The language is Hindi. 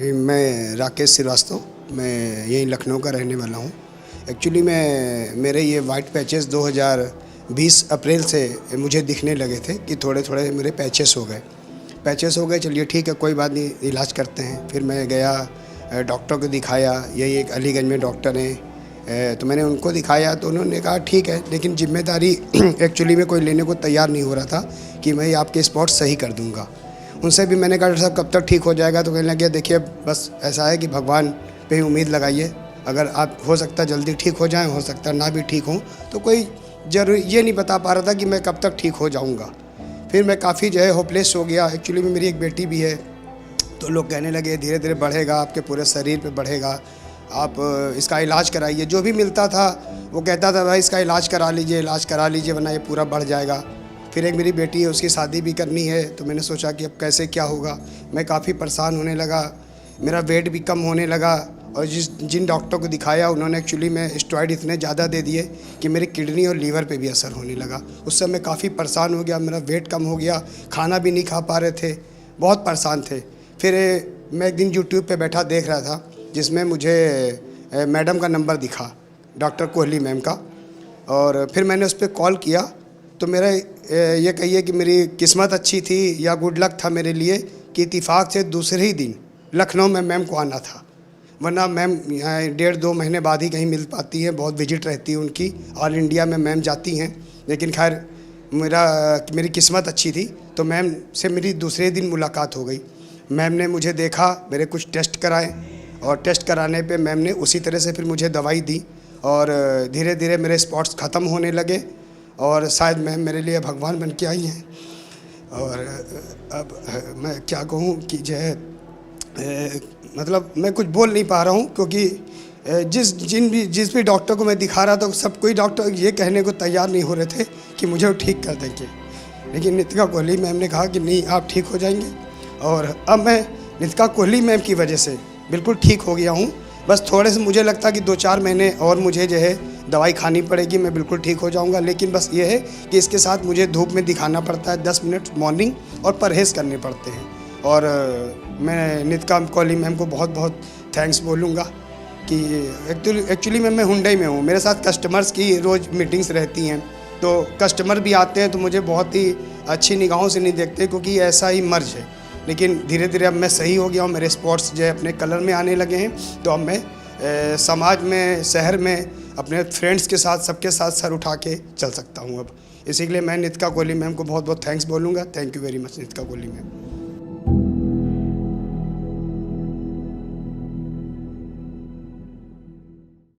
जी, मैं राकेश श्रीवास्तव, मैं यहीं लखनऊ का रहने वाला हूँ। एक्चुअली मेरे ये वाइट पैचेस 2020 अप्रैल से मुझे दिखने लगे थे कि थोड़े-थोड़े मेरे पैचेस हो गए। चलिए ठीक है, कोई बात नहीं, इलाज करते हैं। फिर मैं गया डॉक्टर को दिखाया, यही एक अलीगंज में डॉक्टर हैं, तो मैंने उनको दिखाया तो उन्होंने कहा ठीक है, लेकिन ज़िम्मेदारी एक्चुअली में कोई लेने को तैयार नहीं हो रहा था कि मैं आपके स्पॉट सही कर दूँगा। उनसे भी मैंने कहा डॉक्टर साहब कब तक ठीक हो जाएगा, तो कहने लगे देखिए बस ऐसा है कि भगवान पे ही उम्मीद लगाइए, अगर आप हो सकता है जल्दी ठीक हो जाएं, हो सकता है ना भी ठीक हों, तो कोई ज़रूरी ये नहीं बता पा रहा था कि मैं कब तक ठीक हो जाऊंगा। फिर मैं काफ़ी जो है होपलेस हो गया। एक्चुअली में मेरी एक बेटी भी है, तो लोग कहने लगे धीरे धीरे बढ़ेगा, आपके पूरे शरीर पे बढ़ेगा, आप इसका इलाज कराइए। जो भी मिलता था वो कहता था भाई इसका इलाज करा लीजिए वरना ये पूरा बढ़ जाएगा। फिर एक मेरी बेटी है, उसकी शादी भी करनी है, तो मैंने सोचा कि अब कैसे क्या होगा। मैं काफ़ी परेशान होने लगा, मेरा वेट भी कम होने लगा, और जिन डॉक्टर को दिखाया उन्होंने एक्चुअली में स्टेरॉइड इतने ज़्यादा दे दिए कि मेरी किडनी और लीवर पे भी असर होने लगा। उस समय मैं काफ़ी परेशान हो गया, मेरा वेट कम हो गया, खाना भी नहीं खा पा रहे थे, बहुत परेशान थे। फिर मैं एक दिन यूट्यूब पे बैठा देख रहा था, जिसमें मुझे मैडम का नंबर दिखा, डॉक्टर कोहली मैम का, और फिर मैंने उस पर कॉल किया। तो मेरा ये कहिए कि मेरी किस्मत अच्छी थी या गुड लक था मेरे लिए कि इत्तेफाक से दूसरे ही दिन लखनऊ में मैम को आना था, वरना मैम यहाँ 1.5-2 महीने बाद ही कहीं मिल पाती है, बहुत विजिट रहती है उनकी, ऑल इंडिया में मैम जाती हैं। लेकिन खैर मेरी किस्मत अच्छी थी, तो मैम से मेरी दूसरे दिन मुलाकात हो गई। मैम ने मुझे देखा, मेरे कुछ टेस्ट कराए, और टेस्ट कराने पे मैम ने उसी तरह से फिर मुझे दवाई दी, और धीरे धीरे मेरे स्पॉट्स ख़त्म होने लगे, और शायद मैम मेरे लिए भगवान बन के आई हैं। और अब मैं क्या कहूँ कि जो है मतलब मैं कुछ बोल नहीं पा रहा हूँ, क्योंकि जिस भी डॉक्टर को मैं दिखा रहा था, सब कोई डॉक्टर ये कहने को तैयार नहीं हो रहे थे कि मुझे वो ठीक कर देंगे। लेकिन नितिका कोहली मैम ने कहा कि नहीं, आप ठीक हो जाएंगे, और अब मैं नितिका कोहली मैम की वजह से बिल्कुल ठीक हो गया हूँ। बस थोड़े से मुझे लगता कि 2-4 महीने और मुझे जो है दवाई खानी पड़ेगी, मैं बिल्कुल ठीक हो जाऊंगा। लेकिन बस ये है कि इसके साथ मुझे धूप में दिखाना पड़ता है 10 मिनट मॉर्निंग, और परहेज़ करने पड़ते हैं। और मैं नितिका कोहली मैम को बहुत बहुत थैंक्स बोलूँगा कि एक्चुअली मैं हुंडई में हूँ, मेरे साथ कस्टमर्स की रोज़ मीटिंग्स रहती हैं, तो कस्टमर भी आते हैं तो मुझे बहुत ही अच्छी निगाहों से नहीं देखते, क्योंकि ऐसा ही मर्ज है। लेकिन धीरे धीरे अब मैं सही हो गया हूँ, मेरे स्पॉट्स जो है अपने कलर में आने लगे हैं, तो अब मैं समाज में, शहर में, अपने फ्रेंड्स के साथ, सबके साथ सर उठा के चल सकता हूँ अब। इसी के लिए मैं नितिका कोहली मैम को बहुत बहुत थैंक्स बोलूँगा। Thank you very much Nitika Kohli ma'am.